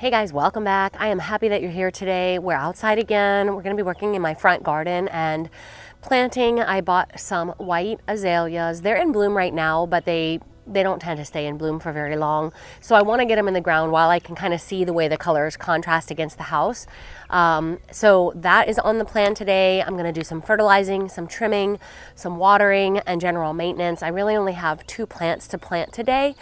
Hey guys, welcome back. I am happy that you're here today. We're outside again. We're going to be working in my front garden and planting. I bought some white azaleas. They're in bloom right now, but they don't tend to stay in bloom for very long. So I want to get them in the ground while I can kind of see the way the colors contrast against the house. So that is on the plan today. I'm going to do some fertilizing, some trimming, some watering, and general maintenance. I really only have 2 plants to plant today.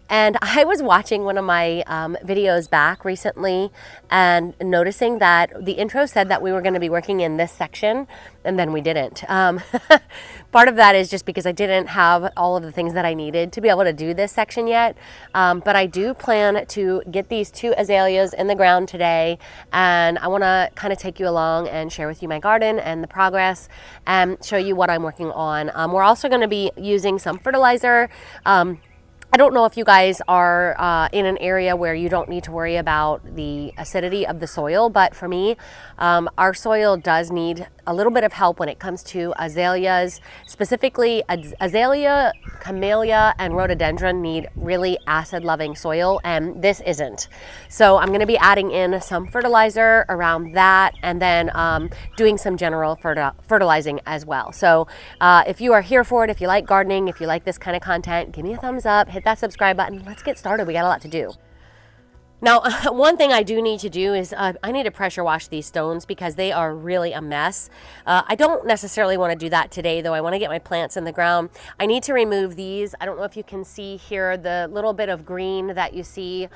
And I was watching one of my videos back recently and noticing that the intro said that we were going to be working in this section, and then we didn't. Part of that is just because I didn't have all of the things that I needed to be able to do this section yet. But I do plan to get these 2 azaleas in the ground today, and I want to kind of take you along and share with you my garden and the progress and show you what I'm working on. We're also going to be using some fertilizer. I don't know if you guys are in an area where you don't need to worry about the acidity of the soil, but for me, our soil does need a little bit of help when it comes to azaleas. Specifically, azalea, camellia, and rhododendron need really acid-loving soil, and this isn't. So I'm going to be adding in some fertilizer around that, and then doing some general fertilizing as well. So if you are here for it, if you like gardening, if you like this kind of content, give me a thumbs up, hit that subscribe button. Let's get started. We got a lot to do. Now, one thing I do need to do is I need to pressure wash these stones because they are really a mess. I don't necessarily want to do that today, though. I want to get my plants in the ground. I need to remove these. I don't know if you can see here the little bit of green that you see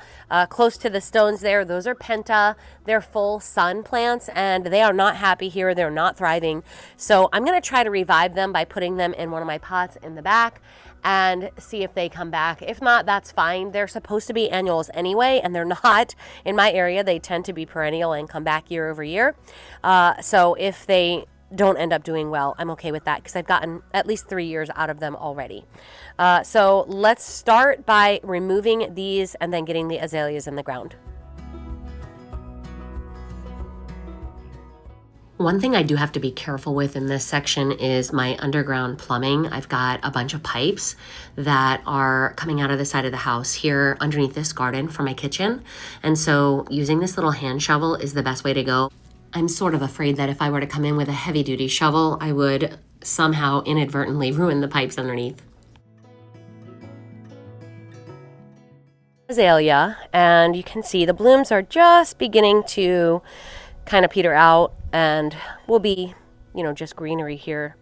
close to the stones there. Those are penta. They're full sun plants, and they are not happy here. They're not thriving. So I'm going to try to revive them by putting them in one of my pots in the back and see if they come back. If not, that's fine. They're supposed to be annuals anyway, and they're not. In my area, they tend to be perennial and come back year over year. So if they don't end up doing well, I'm okay with that because I've gotten at least 3 years out of them already. So let's start by removing these and then getting the azaleas in the ground. One thing I do have to be careful with in this section is my underground plumbing. I've got a bunch of pipes that are coming out of the side of the house here underneath this garden for my kitchen. And so using this little hand shovel is the best way to go. I'm sort of afraid that if I were to come in with a heavy duty shovel, I would somehow inadvertently ruin the pipes underneath. Azalea, and you can see the blooms are just beginning to kind of peter out, and will be, just greenery here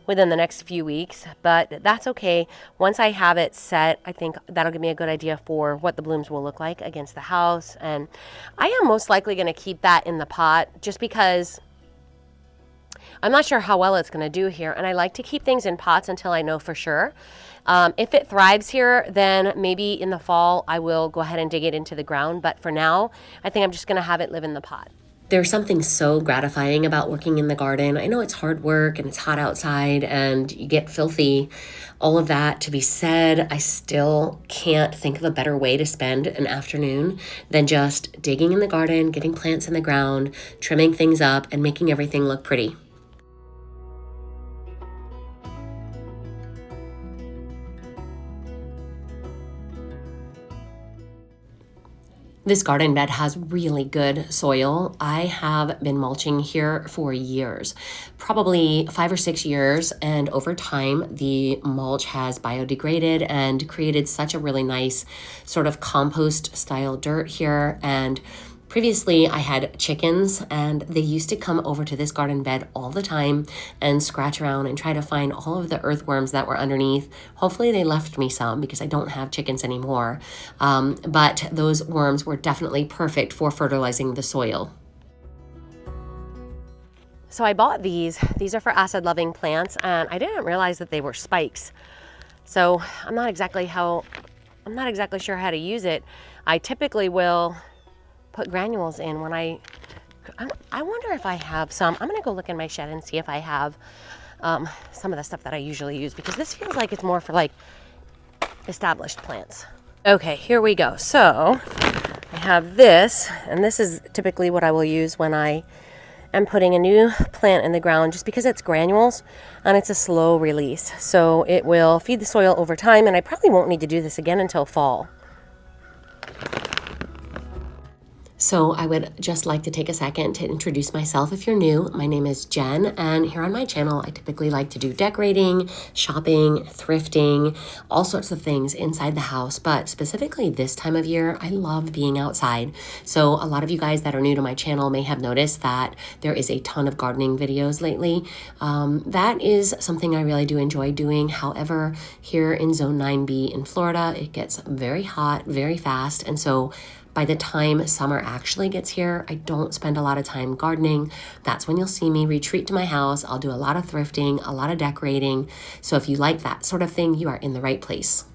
within the next few weeks, but that's okay. Once I have it set, I think that'll give me a good idea for what the blooms will look like against the house, and I am most likely going to keep that in the pot just because I'm not sure how well it's going to do here, and I like to keep things in pots until I know for sure. If it thrives here, then maybe in the fall I will go ahead and dig it into the ground, but for now, I think I'm just going to have it live in the pot. There's something so gratifying about working in the garden. I know it's hard work and it's hot outside and you get filthy. All of that to be said, I still can't think of a better way to spend an afternoon than just digging in the garden, getting plants in the ground, trimming things up, and making everything look pretty. This garden bed has really good soil. I have been mulching here for years, probably 5 or 6 years, and over time the mulch has biodegraded and created such a really nice sort of compost style dirt here. And previously, I had chickens, and they used to come over to this garden bed all the time and scratch around and try to find all of the earthworms that were underneath. Hopefully, they left me some because I don't have chickens anymore. But those worms were definitely perfect for fertilizing the soil. So I bought these. These are for acid-loving plants, and I didn't realize that they were spikes. So I'm not exactly sure how to use it. I typically will put granules in when I wonder if I have some. I'm gonna go look in my shed and see if I have some of the stuff that I usually use, because this feels like it's more for like established plants. Okay, here we go. So I have this, and this is typically what I will use when I am putting a new plant in the ground, just because it's granules and it's a slow release. So it will feed the soil over time, and I probably won't need to do this again until fall. So I would just like to take a second to introduce myself if you're new. My name is Jen, and here on my channel, I typically like to do decorating, shopping, thrifting, all sorts of things inside the house. But specifically this time of year, I love being outside. So a lot of you guys that are new to my channel may have noticed that there is a ton of gardening videos lately. That is something I really do enjoy doing. However, here in Zone 9B in Florida, it gets very hot very fast. And so by the time summer actually gets here, I don't spend a lot of time gardening. That's when you'll see me retreat to my house. I'll do a lot of thrifting, a lot of decorating. So if you like that sort of thing, you are in the right place.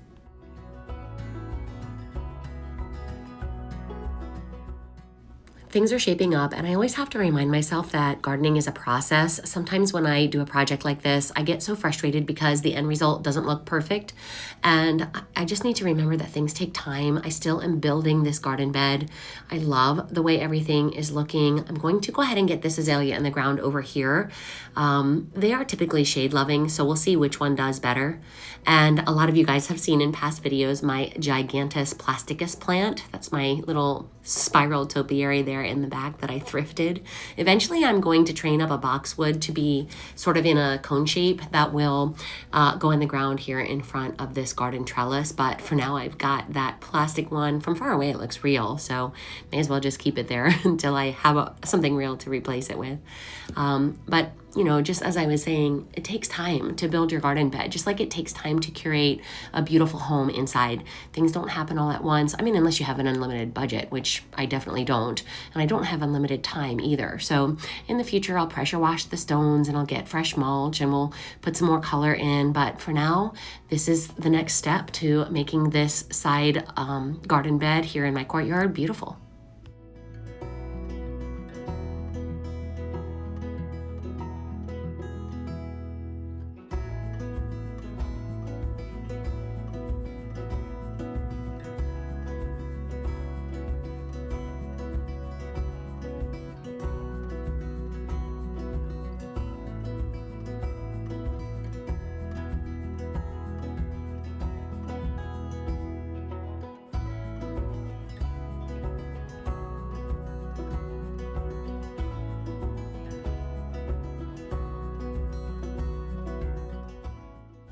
Things are shaping up, and I always have to remind myself that gardening is a process. Sometimes when I do a project like this, I get so frustrated because the end result doesn't look perfect, and I just need to remember that things take time. I still am building this garden bed. I love the way everything is looking. I'm going to go ahead and get this azalea in the ground over here. They are typically shade loving, so we'll see which one does better. And a lot of you guys have seen in past videos my gigantus plasticus plant. That's my little spiral topiary there in the back that I thrifted. Eventually I'm going to train up a boxwood to be sort of in a cone shape that will go in the ground here in front of this garden trellis. But for now I've got that plastic one. From far away it looks real, so may as well just keep it there until I have something real to replace it with. But you know, just as I was saying, it takes time to build your garden bed, just like it takes time to curate a beautiful home inside. Things don't happen all at once. I mean, unless you have an unlimited budget, which I definitely don't. And I don't have unlimited time either. So in the future, I'll pressure wash the stones and I'll get fresh mulch and we'll put some more color in. But for now, this is the next step to making this side garden bed here in my courtyard beautiful.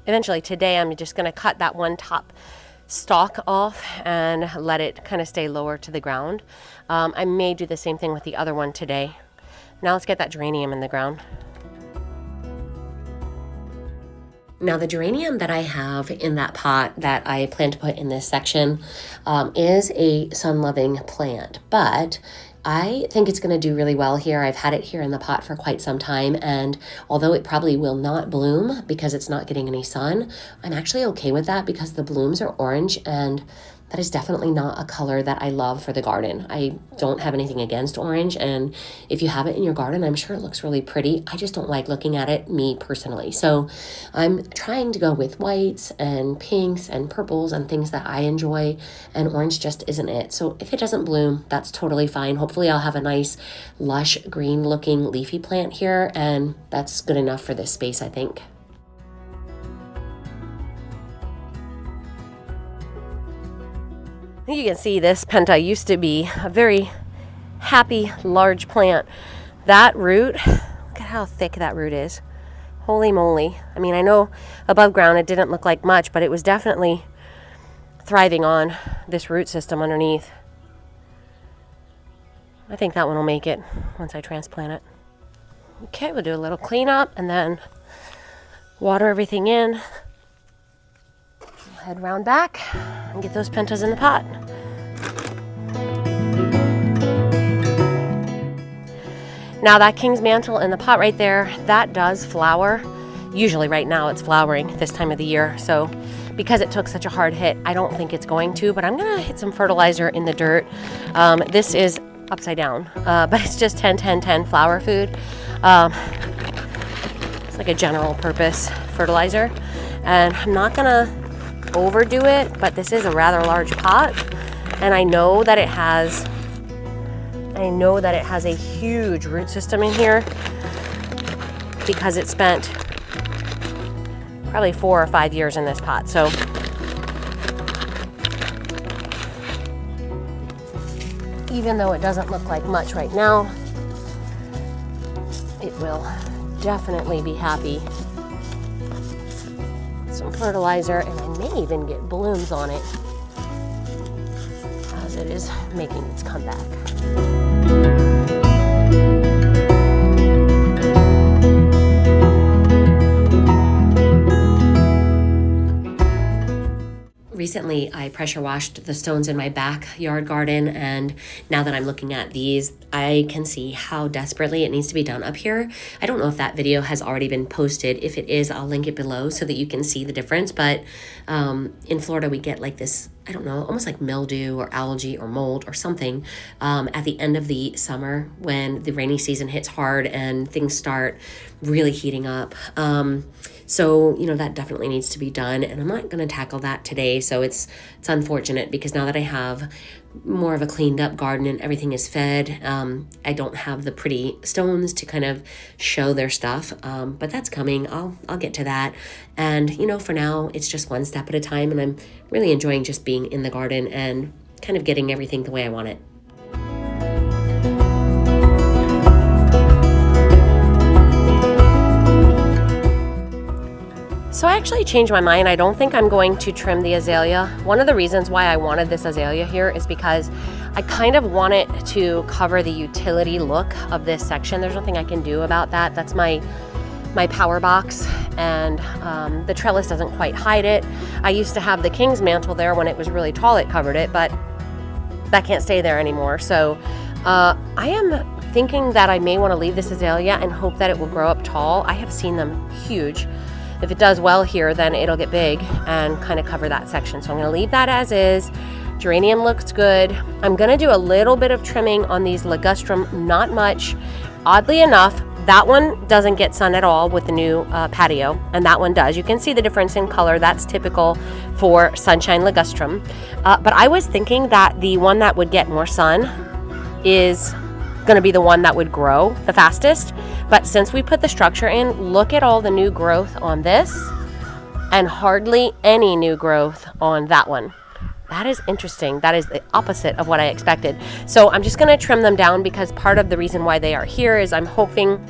Eventually today, I'm just going to cut that one top stalk off and let it kind of stay lower to the ground. I may do the same thing with the other one today. Now let's get that geranium in the ground. Now the geranium that I have in that pot that I plan to put in this section is a sun-loving plant, but I think it's going to do really well here. I've had it here in the pot for quite some time, and although it probably will not bloom because it's not getting any sun, I'm actually okay with that because the blooms are orange, and that is definitely not a color that I love for the garden. I don't have anything against orange, and if you have it in your garden, I'm sure it looks really pretty. I just don't like looking at it, me personally. So I'm trying to go with whites and pinks and purples and things that I enjoy, and orange just isn't it. So if it doesn't bloom, that's totally fine. Hopefully I'll have a nice lush green looking leafy plant here, and that's good enough for this space, I think. You can see this penta used to be a very happy large plant. That root, look at how thick that root is. Holy moly. I mean, I know above ground it didn't look like much, but it was definitely thriving on this root system underneath. I think that one will make it once I transplant it. Okay, we'll do a little cleanup and then water everything in. Head round back and get those pentas in the pot. Now that king's mantle in the pot right there, that does flower. Usually right now it's flowering this time of the year. So because it took such a hard hit, I don't think it's going to, but I'm gonna hit some fertilizer in the dirt. This is upside down, but it's just 10-10-10 flower food. It's like a general purpose fertilizer. And I'm not gonna overdo it, but this is a rather large pot, and I know that it has a huge root system in here because it spent probably 4 or 5 years in this pot. So even though it doesn't look like much right now, it will definitely be happy. Some fertilizer, and I may even get blooms on it as it is making its comeback. Recently, I pressure washed the stones in my backyard garden, and now that I'm looking at these, I can see how desperately it needs to be done up here. I don't know if that video has already been posted. If it is, I'll link it below so that you can see the difference. But in Florida, we get like this, I don't know, almost like mildew or algae or mold or something at the end of the summer when the rainy season hits hard and things start really heating up. So, you know, that definitely needs to be done, and I'm not going to tackle that today. So it's unfortunate because now that I have more of a cleaned up garden and everything is fed, I don't have the pretty stones to kind of show their stuff. But that's coming. I'll get to that. And, you know, for now, it's just one step at a time, and I'm really enjoying just being in the garden and kind of getting everything the way I want it. So I actually changed my mind. I don't think I'm going to trim the azalea. One of the reasons why I wanted this azalea here is because I kind of want it to cover the utility look of this section. There's nothing I can do about that. That's my power box, and the trellis doesn't quite hide it. I used to have the king's mantle there when it was really tall. It covered it, but that can't stay there anymore. So I am thinking that I may want to leave this azalea and hope that it will grow up tall. I have seen them huge. If it does well here, then it'll get big and kind of cover that section. So I'm going to leave that as is. Geranium looks good. I'm going to do a little bit of trimming on these ligustrum, not much. Oddly enough, that one doesn't get sun at all with the new patio, and that one does. You can see the difference in color. That's typical for sunshine ligustrum. But I was thinking that the one that would get more sun is going to be the one that would grow the fastest. But since we put the structure in, look at all the new growth on this and hardly any new growth on that one. That is interesting. That is the opposite of what I expected. So I'm just going to trim them down because part of the reason why they are here is I'm hoping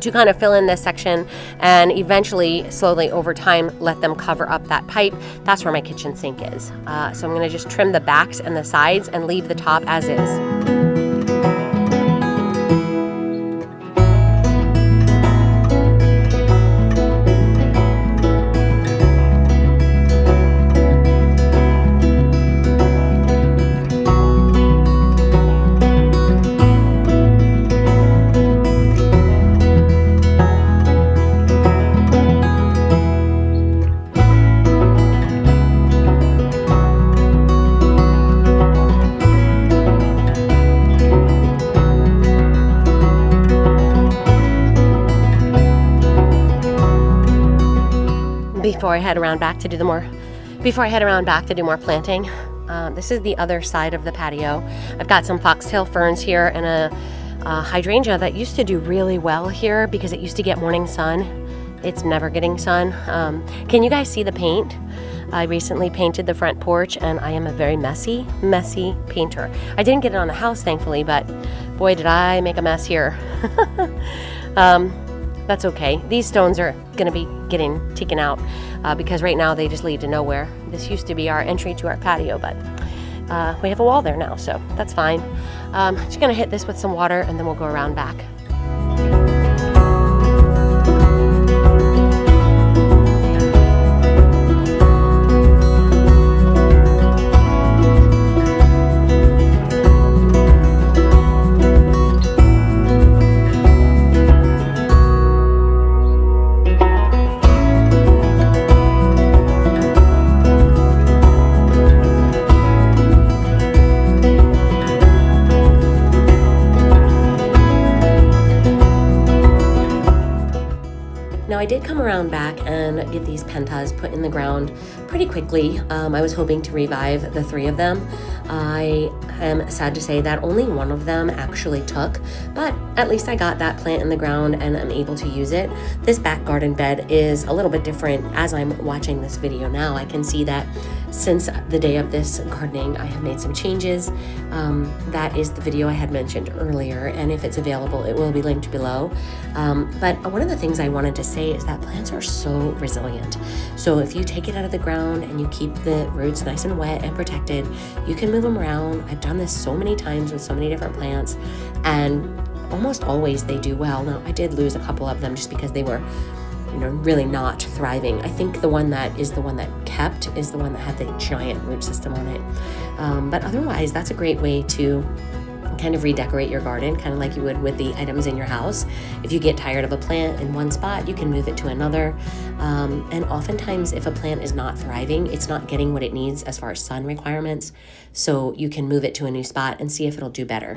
to kind of fill in this section and eventually, slowly over time, let them cover up that pipe. That's where my kitchen sink is. So I'm going to just trim the backs and the sides and leave the top as is. Before I head around back to do more planting. This is the other side of the patio. I've got some foxtail ferns here and a hydrangea that used to do really well here because it used to get morning sun. It's never getting sun. Can you guys see the paint? I recently painted the front porch, and I am a very messy painter. I didn't get it on the house, thankfully, but boy, did I make a mess here. That's okay. These stones are going to be getting taken out because right now they just lead to nowhere. This used to be our entry to our patio, but we have a wall there now, so that's fine. Just going to hit this with some water, and then we'll go around back. I did come around back and get these pentas put in the ground pretty quickly. I was hoping to revive the 3 of them. I I'm sad to say that only one of them actually took, but at least I got that plant in the ground and I'm able to use it. This back garden bed is a little bit different. As I'm watching this video now, I can see that since the day of this gardening, I have made some changes. That is the video I had mentioned earlier, and if it's available, it will be linked below. But one of the things I wanted to say is that plants are so resilient. So if you take it out of the ground and you keep the roots nice and wet and protected, you can move them around. I've done this so many times with so many different plants, and almost always they do well. Now, I did lose a couple of them just because they were really not thriving. I think the one that kept is the one that had the giant root system on it. But otherwise, that's a great way to kind of redecorate your garden, kind of like you would with the items in your house. If you get tired of a plant in one spot, you can move it to another. And oftentimes, if a plant is not thriving, it's not getting what it needs as far as sun requirements. So you can move it to a new spot and see if it'll do better.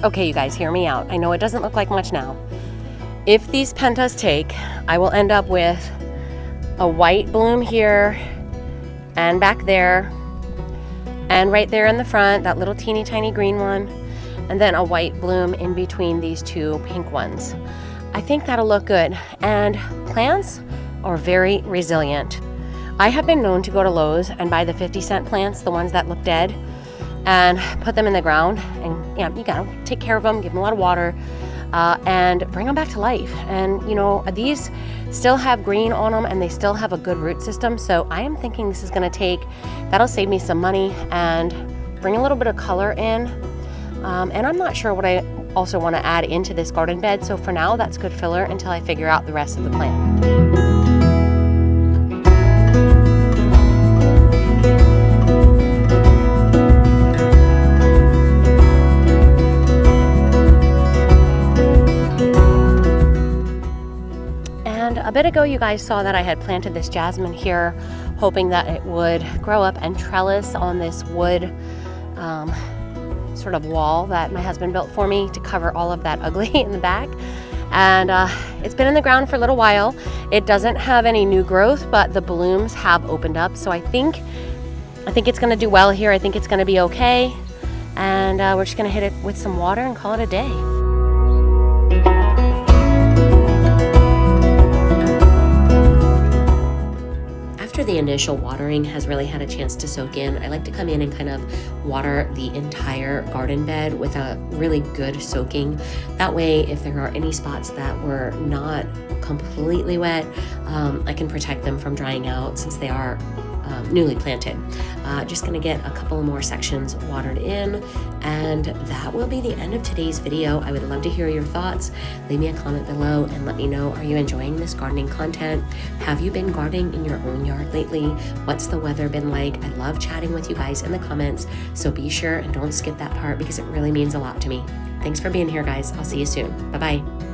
Okay, you guys, hear me out. I know it doesn't look like much now. If these pentas take, I will end up with a white bloom here and back there and right there in the front, that little teeny tiny green one, and then a white bloom in between these two pink ones. I think that'll look good. And plants are very resilient. I have been known to go to Lowe's and buy the 50-cent plants, the ones that look dead, and put them in the ground, and you gotta take care of them, give them a lot of water, and bring them back to life. And these still have green on them and they still have a good root system. So I am thinking this is gonna that'll save me some money and bring a little bit of color in. And I'm not sure what I also wanna add into this garden bed. So for now, that's good filler until I figure out the rest of the plan. A bit ago, you guys saw that I had planted this jasmine here, hoping that it would grow up and trellis on this wood sort of wall that my husband built for me to cover all of that ugly in the back. And it's been in the ground for a little while. It doesn't have any new growth, but the blooms have opened up. So I think it's gonna do well here. I think it's gonna be okay. And we're just gonna hit it with some water and call it a day. After the initial watering has really had a chance to soak in, I like to come in and kind of water the entire garden bed with a really good soaking. That way, if there are any spots that were not completely wet, I can protect them from drying out since they are newly planted. Just gonna get a couple more sections watered in, and that will be the end of today's video. I would love to hear your thoughts. Leave me a comment below and let me know, are you enjoying this gardening content? Have you been gardening in your own yard lately? What's the weather been like? I love chatting with you guys in the comments, so be sure and don't skip that part because it really means a lot to me. Thanks for being here, guys. I'll see you soon. Bye-bye.